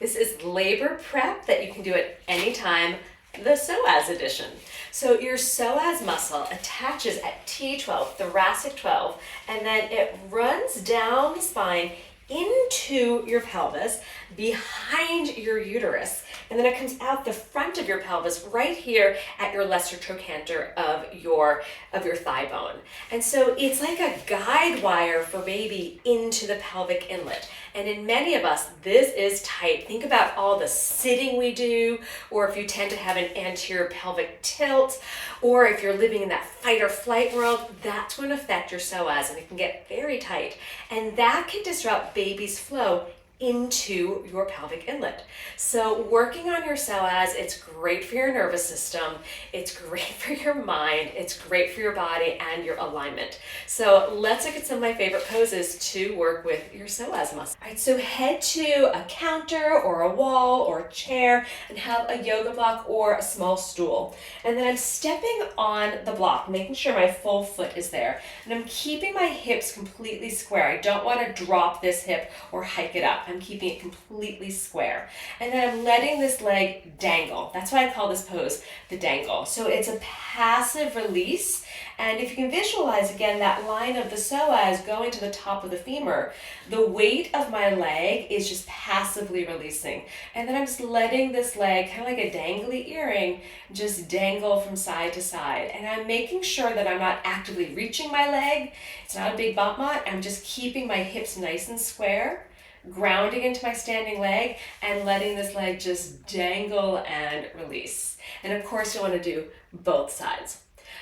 This is labor prep that you can do at any time, the psoas edition. So your psoas muscle attaches at T12, thoracic 12, and then it runs down the spine into your pelvis, behind your uterus, and then it comes out the front of your pelvis right here at your lesser trochanter of your thigh bone. And so it's like a guide wire for baby into the pelvic inlet. And in many of us, this is tight. Think about all the sitting we do, or if you tend to have an anterior pelvic tilt, or if you're living in that fight or flight world, that's going to affect your psoas, and it can get very tight. And that can disrupt baby's flow into your pelvic inlet. So working on your psoas, it's great for your nervous system, it's great for your mind, it's great for your body and your alignment. So let's look at some of my favorite poses to work with your psoas muscle. All right, so head to a counter or a wall or a chair and have a yoga block or a small stool. And then I'm stepping on the block, making sure my full foot is there. And I'm keeping my hips completely square. I don't want to drop this hip or hike it up. I'm keeping it completely square. And then I'm letting this leg dangle. That's why I call this pose the dangle. So it's a passive release. And if you can visualize again that line of the psoas going to the top of the femur, the weight of my leg is just passively releasing. And then I'm just letting this leg, kind of like a dangly earring, just dangle from side to side. And I'm making sure that I'm not actively reaching my leg. It's not a big bump knot. I'm just keeping my hips nice and square, grounding into my standing leg, and letting this leg just dangle and release. And of course, you want to do both sides.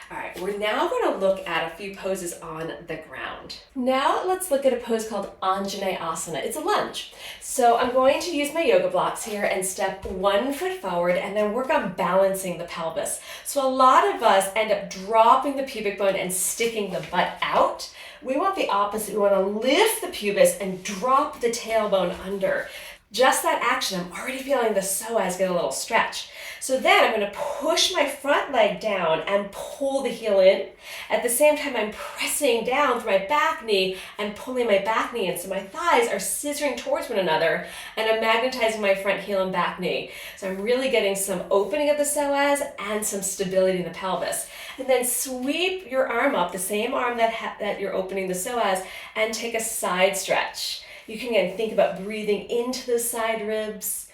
All right, we're now going to look at a few poses on the ground. Now let's look at a pose called Anjaneyasana. It's a lunge. So I'm going to use my yoga blocks here and step 1 foot forward and then work on balancing the pelvis. So a lot of us end up dropping the pubic bone and sticking the butt out. We want the opposite. We want to lift the pubis and drop the tailbone under. Just that action, I'm already feeling the psoas get a little stretch. So then I'm going to push my front leg down and pull the heel in. At the same time, I'm pressing down through my back knee and pulling my back knee in. So my thighs are scissoring towards one another, and I'm magnetizing my front heel and back knee. So I'm really getting some opening of the psoas and some stability in the pelvis. And then sweep your arm up, the same arm that you're opening the psoas, and take a side stretch. You can again think about breathing into the side ribs.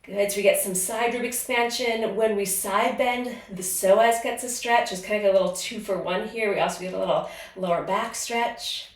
Good, so we get some side rib expansion. When we side bend, the psoas gets a stretch. It's kind of a little 2-for-1 here. We also get a little lower back stretch.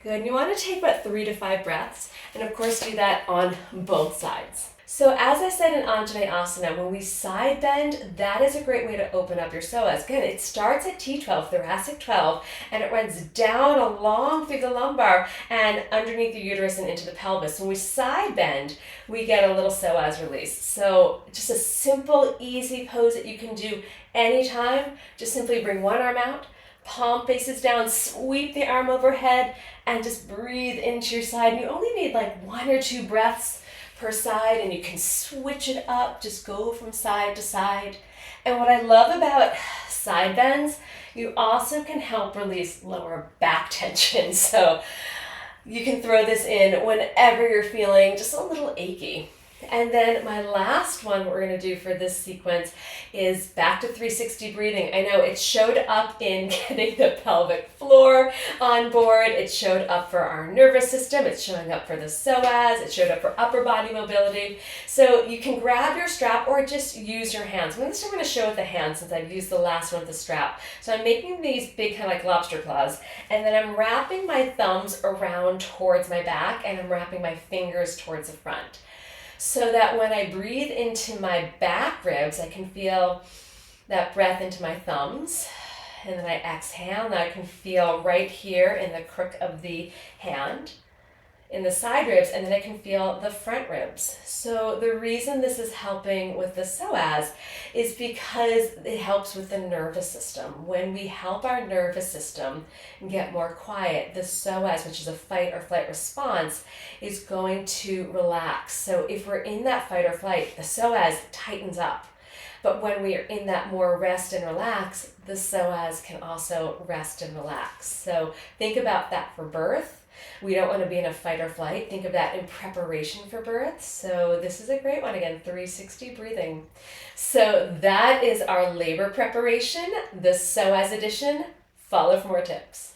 Good, and you want to take about 3 to 5 breaths. And of course, do that on both sides. So as I said in Anjaneyasana, when we side bend, that is a great way to open up your psoas. Again, it starts at T12, thoracic 12, and it runs down along through the lumbar and underneath the uterus and into the pelvis. When we side bend, we get a little psoas release. So just a simple, easy pose that you can do anytime. Just simply bring one arm out, palm faces down, sweep the arm overhead, and just breathe into your side. You only need like 1 or 2 breaths per side, and you can switch it up, just go from side to side. And what I love about side bends, you also can help release lower back tension. So you can throw this in whenever you're feeling just a little achy. And then my last one we're going to do for this sequence is back to 360 breathing. I know it showed up in getting the pelvic floor on board. It showed up for our nervous system. It's showing up for the psoas. It showed up for upper body mobility. So you can grab your strap or just use your hands. This time I'm going to show with the hands since I've used the last one with the strap. So I'm making these big kind of like lobster claws, and then I'm wrapping my thumbs around towards my back, and I'm wrapping my fingers towards the front, so that when I breathe into my back ribs, I can feel that breath into my thumbs. And then I exhale, and I can feel right here in the crook of the hand, in the side ribs, and then I can feel the front ribs. So the reason this is helping with the psoas is because it helps with the nervous system. When we help our nervous system get more quiet, the psoas, which is a fight or flight response, is going to relax. So if we're in that fight or flight, the psoas tightens up. But when we are in that more rest and relax, the psoas can also rest and relax. So think about that for birth. We don't want to be in a fight or flight. Think of that in preparation for birth. So this is a great one. Again, 360 breathing. So that is our labor preparation, the Psoas edition. Follow for more tips.